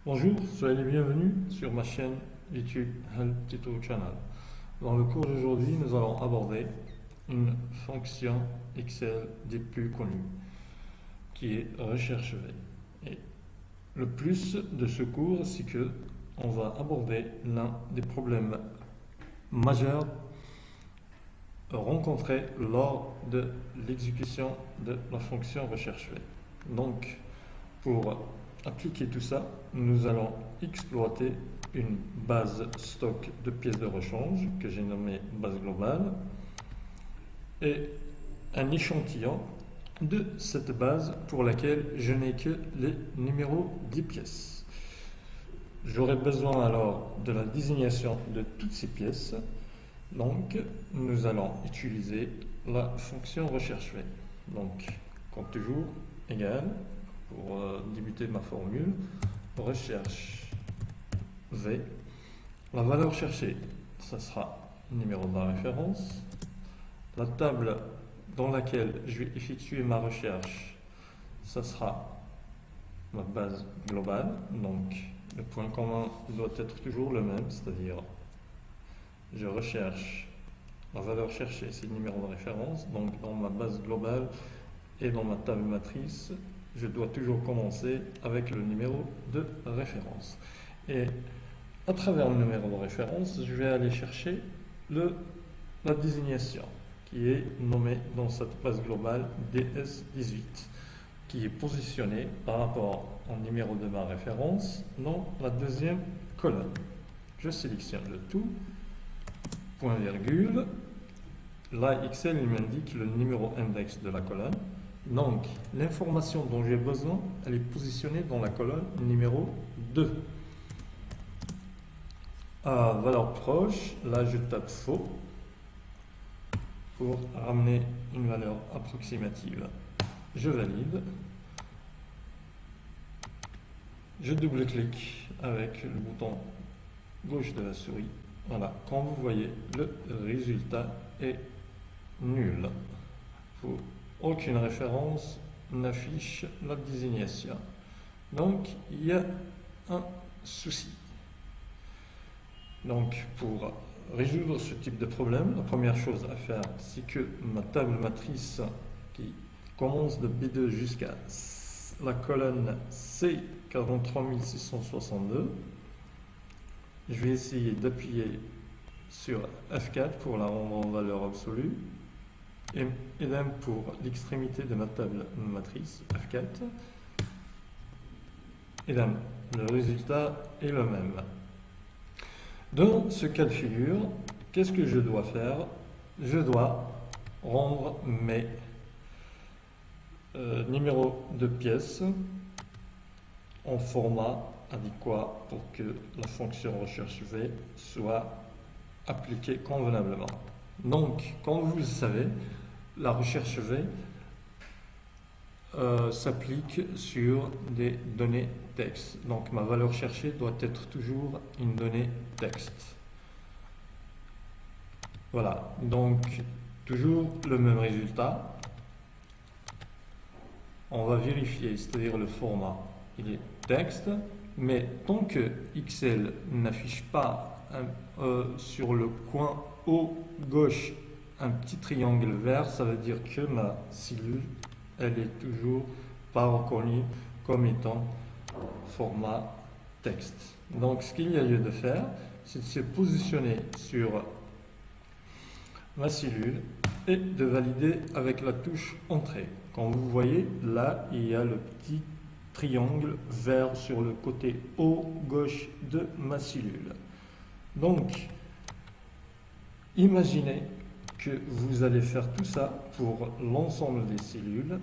Bonjour, soyez les bienvenus sur ma chaîne YouTube Help Tutorial Channel. Dans le cours d'aujourd'hui, nous allons aborder une fonction Excel des plus connues, qui est recherche V. Et le plus de ce cours, c'est que on va aborder l'un des problèmes majeurs rencontrés lors de l'exécution de la fonction recherche V. Donc, pour appliquer tout ça, nous allons exploiter une base stock de pièces de rechange que j'ai nommée base globale et un échantillon de cette base pour laquelle je n'ai que les numéros 10 pièces. J'aurai besoin alors de la désignation de toutes ces pièces. Donc, nous allons utiliser la fonction recherche V. Donc, comme toujours, égal, pour débuter ma formule, recherche V. La valeur cherchée, ça sera numéro de la référence. La table dans laquelle je vais effectuer ma recherche, ça sera ma base globale. Donc, le point commun doit être toujours le même, c'est-à-dire je recherche la valeur cherchée, c'est le numéro de référence. Donc, dans ma base globale et dans ma table matrice, je dois toujours commencer avec le numéro de référence. Et à travers le numéro de référence, je vais aller chercher la désignation qui est nommée dans cette base globale DS18, qui est positionnée par rapport au numéro de ma référence dans la deuxième colonne. Je sélectionne le tout, point virgule. Là, Excel il m'indique le numéro index de la colonne. Donc, l'information dont j'ai besoin, elle est positionnée dans la colonne numéro 2. À valeur proche, là je tape faux pour ramener une valeur approximative. Je valide. Je double-clique avec le bouton gauche de la souris. Voilà, comme vous voyez, le résultat est nul. Aucune référence n'affiche la désignation. Donc, il y a un souci. Donc, pour résoudre ce type de problème, la première chose à faire, c'est que ma table matrice qui commence de B2 jusqu'à la colonne C43662, je vais essayer d'appuyer sur F4 pour la rendre en valeur absolue. Et idem pour l'extrémité de ma table matrice, F4. Idem, le résultat est le même. Dans ce cas de figure, qu'est-ce que je dois faire? Je dois rendre mes numéros de pièces en format adéquat pour que la fonction recherche V soit appliquée convenablement. Donc, comme vous le savez, la recherche V s'applique sur des données texte. Donc, ma valeur cherchée doit être toujours une donnée texte. Voilà, donc toujours le même résultat. On va vérifier, c'est-à-dire le format, il est texte, mais tant que Excel n'affiche pas sur le coin haut gauche un petit triangle vert, ça veut dire que ma cellule, elle est toujours pas reconnue comme étant format texte. Donc, ce qu'il y a lieu de faire, c'est de se positionner sur ma cellule et de valider avec la touche Entrée. Comme vous voyez, là, il y a le petit triangle vert sur le côté haut gauche de ma cellule. Donc, imaginez que vous allez faire tout ça pour l'ensemble des cellules.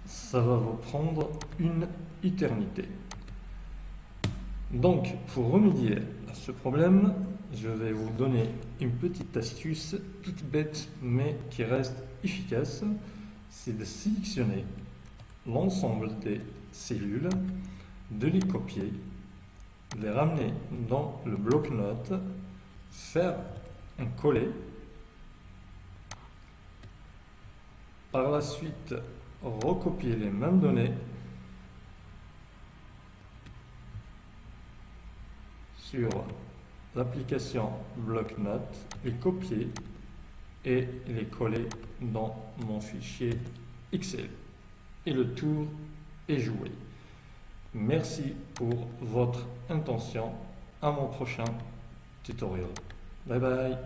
Ça va vous prendre une éternité. Donc, pour remédier à ce problème, je vais vous donner une petite astuce toute bête mais qui reste efficace. C'est de sélectionner l'ensemble des cellules, de les copier, de les ramener dans le bloc-notes, faire un coller. Par la suite, recopier les mêmes données sur l'application bloc-notes, les copier et les coller dans mon fichier Excel. Et le tour est joué. Merci pour votre attention. À mon prochain tutoriel. Bye bye.